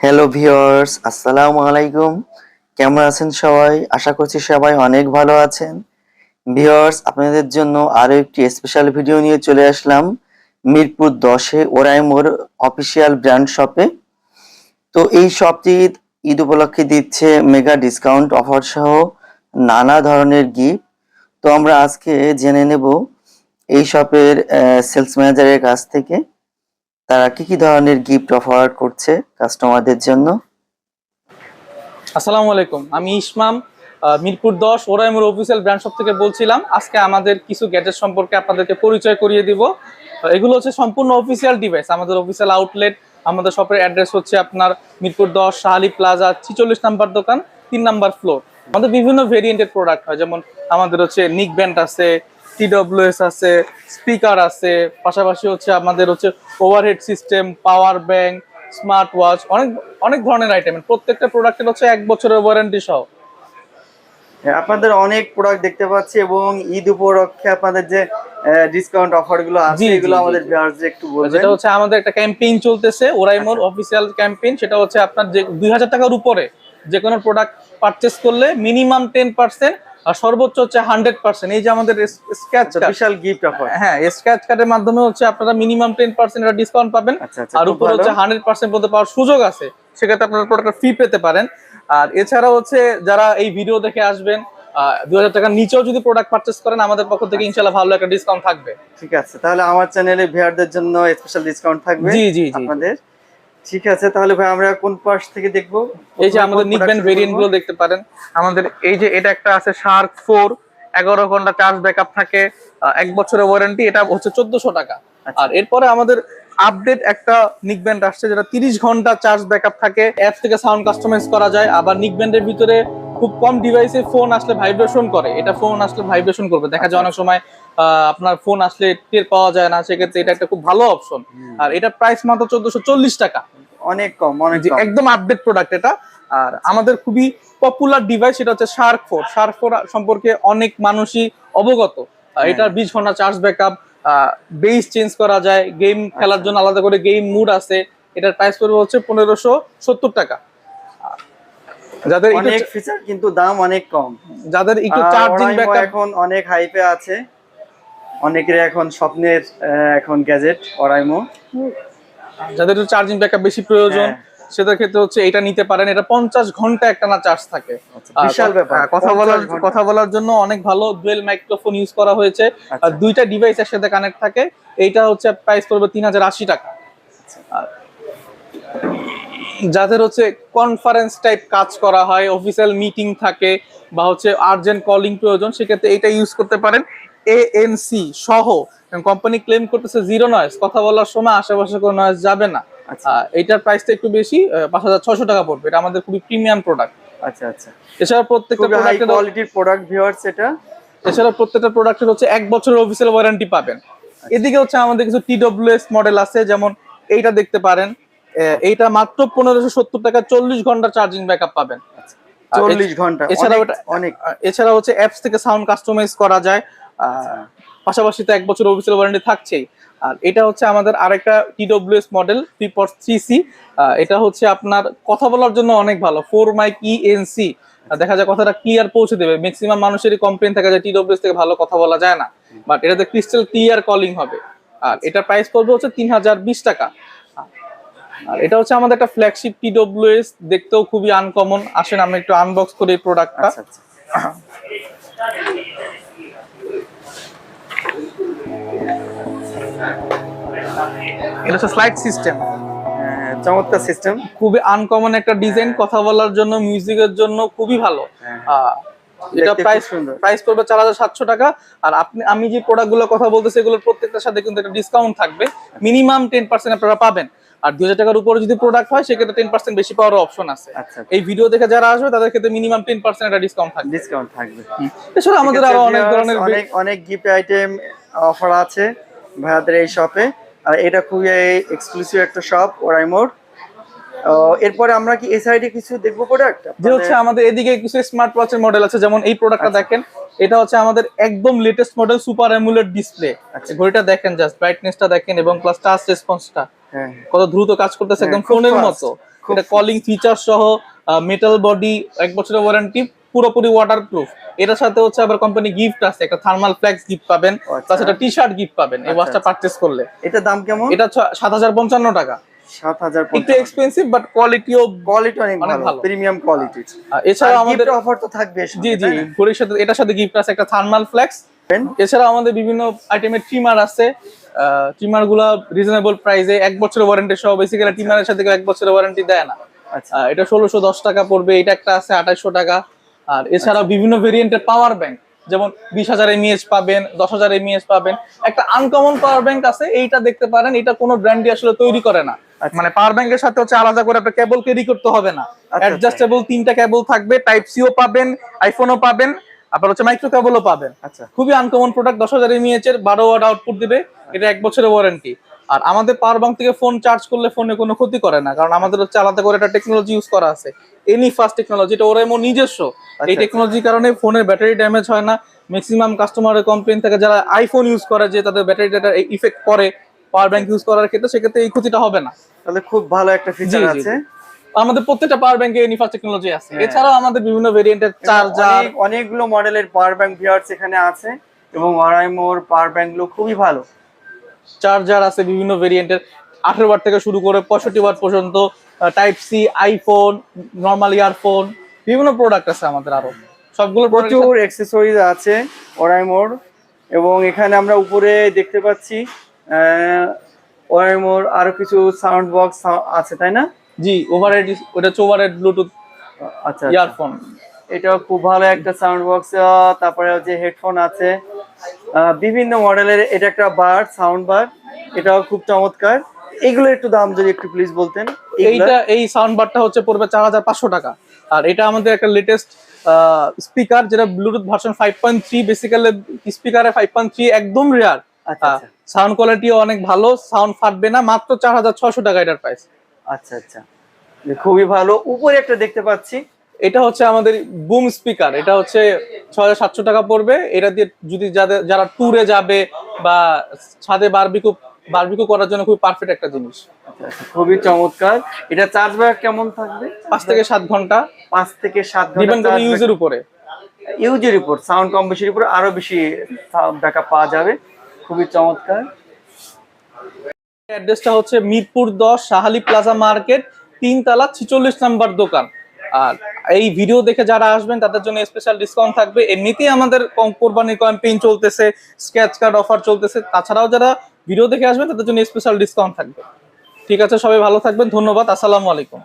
Hello viewers, আসসালামু আলাইকুম। কেমন আছেন সবাই? আশা করছি সবাই অনেক ভালো আছেন। ভিউয়ার্স, আপনাদের জন্য আরো একটি স্পেশাল ভিডিও নিয়ে চলে আসলাম মিরপুর 10-এ ওরাইমোর অফিসিয়াল ব্র্যান্ড শপে। তো এই শপটি ঈদ উপলক্ষে দিচ্ছে মেগা ডিসকাউন্ট অফার সহ নানা ধরনের গিফট। তো আমরা আজকে জেনে নেব এই শপের সেলস ম্যানেজারের কাছ থেকে তারা কি ধরনের গিফট অফার করছে কাস্টমারদের জন্য। আসসালামু আলাইকুম, আমি ইসমাম মিরপুর 10 ওরাইমোর অফিসিয়াল ব্র্যান্ড শপ থেকে বলছিলাম। আজকে আমাদের কিছু গ্যাজেট সম্পর্কে আপনাদেরকে পরিচয় করিয়ে দিব। এগুলো হচ্ছে সম্পূর্ণ অফিসিয়াল ডিভাইস। আমাদের অফিসিয়াল আউটলেট, আমাদের শপের অ্যাড্রেস হচ্ছে আপনার মিরপুর 10 শাহালি প্লাজা 46 নাম্বার দোকান, 3 নাম্বার ফ্লোর। আমাদের বিভিন্ন ভেরিয়েন্টের প্রোডাক্ট হয়, যেমন আমাদের হচ্ছে নিক ব্যান্ড আছে, TWS আছে, স্পিকার আছে, পাশাপাশি হচ্ছে আমাদের হচ্ছে overhead system, power bank, smart watch, অনেক অনেক ধরনের আইটেম। প্রত্যেকটা প্রোডাক্টের হচ্ছে 1 বছরের ওয়ারেন্টি সহ। হ্যাঁ, আপনাদের অনেক প্রোডাক্ট দেখতে পাচ্ছি এবং ঈদ উপলক্ষে আপনাদের যে ডিসকাউন্ট অফার গুলো আছে জি জি এগুলো জি আমাদের জি। ভিউয়ার্স একটু বলবেন। যেটা হচ্ছে আমাদের একটা ক্যাম্পেইন চলতেছে, ওরাইমোর আচ্ছা অফিসিয়াল ক্যাম্পেইন। সেটা হচ্ছে আপনার যে 2000 টাকার উপরে যে কোনো প্রোডাক্ট পারচেস করলে মিনিমাম 10% আর সর্বোচ্চ হচ্ছে 100%। এই যে আমাদের স্ক্র্যাচ আচ্ছা, কার্ড, বিশাল গিফট অফার। হ্যাঁ, স্ক্র্যাচ কার্ডের মাধ্যমে হচ্ছে আপনারা মিনিমাম 10% এটা ডিসকাউন্ট পাবেন। আচ্ছা আচ্ছা, আর খুব উপরে ভালো। হচ্ছে 100% পর্যন্ত পাওয়ার সুযোগ আছে। সেক্ষেত্রে আপনারা প্রোডাক্টটা ফ্রি পেতে পারেন। আর এছাড়া হচ্ছে যারা এই ভিডিও দেখে আসবেন, 2000 টাকার নিচেও যদি প্রোডাক্ট পারচেস করেন, আমাদের পক্ষ থেকে আচ্ছা ইনশাল্লাহ ভালো একটা ডিসকাউন্ট থাকবে। ঠিক আছে, তাহলে আমার চ্যানেলে ভিউয়ারদের জন্য স্পেশাল ডিসকাউন্ট থাকবে জি জি জি জি। আপনাদের। ঠিক আছে, তাহলে ভাই আমরা কোন পাশ থেকে দেখবো? এই যে প্রথমে কোন আমাদের নিক প্রোডাক্ট ব্যান্ড শুরু ভেরিয়েন্ট করবো? গুলো দেখতে পারেন। আমাদের এই যে এটা একটা আছে শার্ক 4, 11 ঘন্টা চার্জ ব্যাকআপ থাকে, 1 বছরের ওয়ারেন্টি। এটা হচ্ছে 1400 টাকা। আচ্ছা আর এরপরে আমাদের আপডেট একটা নিক ব্যান্ড আসছে, যেটা 30 ঘন্টা চার্জ ব্যাকআপ থাকে, অ্যাপ থেকে সাউন্ড কাস্টমাইজ করা যায়। আবার নিক ব্যান্ডের ভিতরে খুব কম ডিভাইসে ফোন আসলে ভাইব্রেশন করে, এটা ফোন আসলে ভাইব্রেশন করবে। দেখা আচ্ছা যায় অনেক আচ্ছা। সময় আপনার ফোন আসলে টের পাওয়া যায় না, সেক্ষেত্রে এটা একটা খুব ভালো অপশন। হুম, আর এটা প্রাইস মাত্র 1440 টাকা। অনেক কম, অনেক জি, কম। একদম আপডেট প্রোডাক্ট এটা। আর আমাদের খুবই পপুলার ডিভাইস সেটা হচ্ছে শার্ক 4 সম্পর্কে অনেক মানুষই অবগত। হ্যাঁ এটার 20 ঘন্টা চার্জ ব্যাকআপ, বেস চেঞ্জ করা যায়, গেম খেলার আচ্ছা, জন্য আলাদা করে গেম মুড আছে। এটার প্রাইস পড়বে হচ্ছে 1570 টাকা। যাদের একটু অনেক ফিচার কিন্তু দাম অনেক কম। যাদের একটু আর চার্জিং ওরাইমো ব্যাকআপ, এখন অনেক হাইপে আছে, অনেকের এখন স্বপ্নের এখন গ্যাজেট ওরাইমো। যাদের একটু চার্জিং ব্যাকআপ বেশি প্রয়োজন, হ্যাঁ সেটার ক্ষেত্রে হচ্ছে এটা নিতে পারেন। এটা 50 ঘন্টা একটানা চার্জ থাকে। আচ্ছা, আর বিশাল ব্যাপার, কথা 50 বলার ঘন্টা। কথা বলার জন্য অনেক ভালো ডুয়েল মাইক্রোফোন ইউজ করা হয়েছে। আর আচ্ছা দুইটা ডিভাইস একসাথে কানেক্ট থাকে। এইটা হচ্ছে প্রাইস পড়বে 3080 টাকা। আচ্ছা আর যাদের হচ্ছে কনফারেন্স টাইপ কাজ করা হয়, অফিসিয়াল মিটিং থাকে, বা হচ্ছে আর্জেন্ট কলিং প্রয়োজন, সেক্ষেত্রে এটা ইউজ করতে পারেন। ANC সহ কোম্পানি ক্লেম করতেছে জিরো নয়েজ, কথা বলার সময় আশেপাশে কোনো নয়েজ যাবে না। আচ্ছা এইটার প্রাইসটা একটু বেশি, 5600 টাকা পড়বে। এটা আমাদের খুবই প্রিমিয়াম প্রোডাক্ট। আচ্ছা আচ্ছা, এছাড়া প্রত্যেকটা খুবই হাই প্রোডাক্টের কোয়ালিটির প্রোডাক্ট ভিউয়ার্স এটা। এছাড়া প্রত্যেকটা প্রোডাক্টের হচ্ছে 1 বছরের অফিসিয়াল ওয়ারেন্টি পাবেন। এদিকে হচ্ছে আমাদের কিছু TWS মডেল আছে, যেমন এইটা দেখতে পারেন। এইটা মাত্র 1570 টাকা, 40 ঘন্টা চার্জিং ব্যাকআপ পাবেন। আচ্ছা, আর 40 ঘন্টা, এছাড়াও অনেক এটা অনেক। এছাড়া হচ্ছে অ্যাপস থেকে সাউন্ড কাস্টমাইজ করা যায়। আচ্ছা পাশাপাশি তো 1 বছর অফিসিয়াল ওয়ারেন্টি থাকছেই। আর এটা হচ্ছে আমাদের আরেকটা TWS মডেল 3.3C। এটা হচ্ছে আপনার কথা বলার জন্য অনেক ভালো, 4 মাইক ENC। দেখা যায় কথাটা ক্লিয়ার পৌঁছে দেবে। ম্যাক্সিমাম মানুষেরই কমপ্লেইন থাকে যে TWS থেকে ভালো কথা বলা যায় না, বাট এটাতে ক্রিস্টাল ক্লিয়ার কলিং হবে। আর এটার প্রাইস পড়বে হচ্ছে 3020 টাকা। আর এটা হচ্ছে আমাদের একটা ফ্ল্যাগশিপ TWS, দেখতেও খুবই আনকমন। আসেন আমরা একটু আনবক্স করি এই প্রোডাক্টটা। আচ্ছা আচ্ছা, এটা হচ্ছে স্লাইড সিস্টেম, হ্যাঁ, চমৎকার সিস্টেম। খুবই আনকমন একটা ডিজাইন। কথা বলার জন্য, মিউজিকের জন্য খুবই ভালো। হ্যাঁ, আহ, এটা দেখতে খুব সুন্দর। প্রাইস পড়বে 4700 টাকা। আর আমি যে প্রোডাক্ট গুলোর কথা বলতেছি, এগুলোর প্রত্যেকটার সাথে কিন্তু একটা ডিসকাউন্ট থাকবে, মিনিমাম 10% আপনারা পাবেন। আর 2000 টাকার উপরে যদি প্রোডাক্ট হয়, সেক্ষেত্রে 10% বেশি পাওয়ার অপশন আছে। আচ্ছা এই ভিডিও দেখে যারা আসবে তাদের ক্ষেত্রে মিনিমাম 10% একটা ডিসকাউন্ট থাকবে। ডিসকাউন্ট থাকবে। এছাড়া আমাদের সেক্ষেত্রে আরো অনেক viewers ধরনের অনেক অনেক গিফট আইটেম অফার আছে ভাইয়াদের এই শপে। আর এটা খুবই এক্সক্লুসিভ একটা শপ ওরাইমোর। এরপরে আমরা কি এই সাইডে কিছু দেখবো প্রোডাক্ট? যে হচ্ছে আমাদের এদিকে কিছু স্মার্ট ওয়াচের মডেল আছে, যেমন এই প্রোডাক্টটা আচ্ছা দেখেন। এটা হচ্ছে আমাদের একদম latest model super amulet display. আচ্ছা, ঘড়িটা দেখেন, জাস্ট ব্রাইটনেসটা দেখেন এবং প্লাস টাচ রেসপন্সটা হ্যাঁ কত দ্রুত কাজ করতেছে, হ্যাঁ, একদম খুব ফোনের fast, মতো। এটা কলিং ফিচার সহ মেটাল বডি, 1 বছরের ওয়ারেন্টি, পুরোপুরি ওয়াটারপ্রুফ। এটার সাথে হচ্ছে আবার কোম্পানি গিফট আছে, একটা থার্মাল ফ্লেক্স গিফট পাবেন, তাছাড়া টি শার্ট গিফট পাবেন এই ওয়াচটা পারচেজ করলে। এটার দাম কেমন? এটা 7055 টাকা। 7055 একটু এক্সপেন্সিভ, বাট কোয়ালিটি অনেক ভালো, প্রিমিয়াম কোয়ালিটি। এছাড়া আমাদের অফার তো থাকবে। জি জি, ঘড়ির সাথে এটার সাথে গিফট আছে একটা থার্মাল ফ্লেক্স। এছাড়া আমাদের বিভিন্ন আইটেমের ট্রিমার আছে, ট্রিমার গুলা রিজনেবল প্রাইসে, 1 বছরের ওয়ারেন্টি সহ। বেসিক্যালি ট্রিমারের সাথে 1 বছরের ওয়ারেন্টি দেয় না। এটা 1610 টাকা পড়বে। এটা একটা আছে 2800 টাকা। আর এছাড়া বিভিন্ন ভেরিয়েন্টের পাওয়ার ব্যাংক, যেমন 20,000 mAh পাবেন, 10,000 mAh পাবেন। একটা আনকমন পাওয়ার ব্যাংক আছে, এইটা দেখতে পারেন। এটা কোনো ব্র্যান্ডই আসলে তৈরি করে না। মানে পাওয়ার ব্যাংকের সাথে হচ্ছে আলাদা করে আপনার কেবল ক্যারি করতে হবে না, অ্যাডজাস্টেবল 3টা কেবল থাকবে, টাইপ সিও পাবেন, আইফোনও পাবেন, আপনার হচ্ছে মাইক্রো কেবলও পাবেন। খুবই আনকমন প্রোডাক্ট। 10,000 mAh এর 12 ওয়াট আউটপুট দিবে। এটা 1 বছরের ওয়ারেন্টি। আর আমাদের পাওয়ার ব্যাংক থেকে ফোন চার্জ করলে ফোনে কোনো ক্ষতি করে না, কারণ আমাদের হচ্ছে আলাদা করে একটা টেকনোলজি ইউজ করা আছে, এনি ফাস্ট টেকনোলজি। এটা ওরাইমো নিজস্ব। এই টেকনোলজির কারণে ফোনের ব্যাটারি ড্যামেজ হয় না। ম্যাক্সিমাম কাস্টমারের কমপ্লেইন থাকে যারা আইফোন ইউজ করে যে তাদের ব্যাটারি ডেটা ইফেক্ট পড়ে পাওয়ার ব্যাংক ইউজ করার ক্ষেত্রে, সেক্ষেত্রে এই ক্ষতিটা হবে না। তাহলে খুব ভালো একটা ফিচার আছে। আমাদের প্রত্যেকটা পাওয়ার ব্যাংকে এনি ফাস্ট টেকনোলজি আছে। এছাড়াও আমাদের বিভিন্ন ভেরিয়েন্টের চার্জার, অনেকগুলো মডেলের পাওয়ার ব্যাংক ভিউয়ার্স এখানে আছে, এবং ওরাইমোর পাওয়ার ব্যাংক গুলো খুবই ভালো। চার্জার আছে বিভিন্ন ভেরিয়েন্টের, 18 ওয়াট থেকে শুরু করে 65 ওয়াট পর্যন্ত, type C, iPhone, normal earphone, বিভিন্ন প্রোডাক্ট আছে আমাদের। আরো সবগুলো প্রচুর অ্যাকসেসরিজ আছে ওরাইমোর। এবং এখানে আমরা উপরে দেখতে পাচ্ছি ওরাইমোর আরো কিছু সাউন্ড বক্স আছে, তাই না? জি, ওভারহেড, ওটা হচ্ছে ওভারহেড ব্লুটুথ ইয়ারফোন। এটাও খুব ভালো একটা সাউন্ড বক্স। তারপরে হচ্ছে হেডফোন আছে বিভিন্ন মডেলের। এটা একটা বার, সাউন্ড বার, এটাও খুব চমৎকার। এগুলো একটু দাম যদি একটু প্লিজ বলতেন। এই সাউন্ড বারটা হচ্ছে পড়বে 4500 টাকা। আর এটা আমাদের একটা লেটেস্ট স্পিকার, যেটা ব্লুটুথ ভার্সন 5.3। বেসিক্যালি স্পিকারে 5.3 একদম রেয়ার। সাউন্ড কোয়ালিটিও অনেক ভালো, সাউন্ড ফাটবে না। মাত্র 4600 টাকা এটার প্রাইস। আচ্ছা, খুবই ভালো। উপরে একটা দেখতে পাচ্ছি, এটা হচ্ছে আমাদের বুম স্পিকার। এটা হচ্ছে 6700 টাকা পড়বে। এটা দিয়ে যদি যারা ট্যুরে যাবে বা ছাদে বারবিকিউ করার জন্য খুব পারফেক্ট একটা জিনিস। খুবই চমৎকার। এটা চার্জ ব্যাকআপ কেমন থাকবে? 5 থেকে 7 ঘন্টা। 5 থেকে 7 ঘন্টা ডিপেন্ড করে ইউজের উপরে। সাউন্ড কম বেশির উপর আরো বেশি ব্যাকআপ পাওয়া যাবে। খুবই চমৎকার। অ্যাড্রেসটা হচ্ছে মিরপুর 10 শাহালি প্লাজা মার্কেট, 3 তলা 46 নাম্বার দোকান। আর এই ভিডিও দেখে যারা আসবেন তাদের জন্য স্পেশাল ডিসকাউন্ট থাকবে। এমনিতেই আমাদের কোরবানির ক্যাম্পেইন চলতেছে, স্ক্র্যাচ কার্ড অফার চলতেছে। তাছাড়াও যারা ভিডিও দেখে আসবেন তাদের জন্য স্পেশাল ডিসকাউন্ট থাকবে। ঠিক আছে, সবাই ভালো থাকবেন। ধন্যবাদ। আসসালামু আলাইকুম।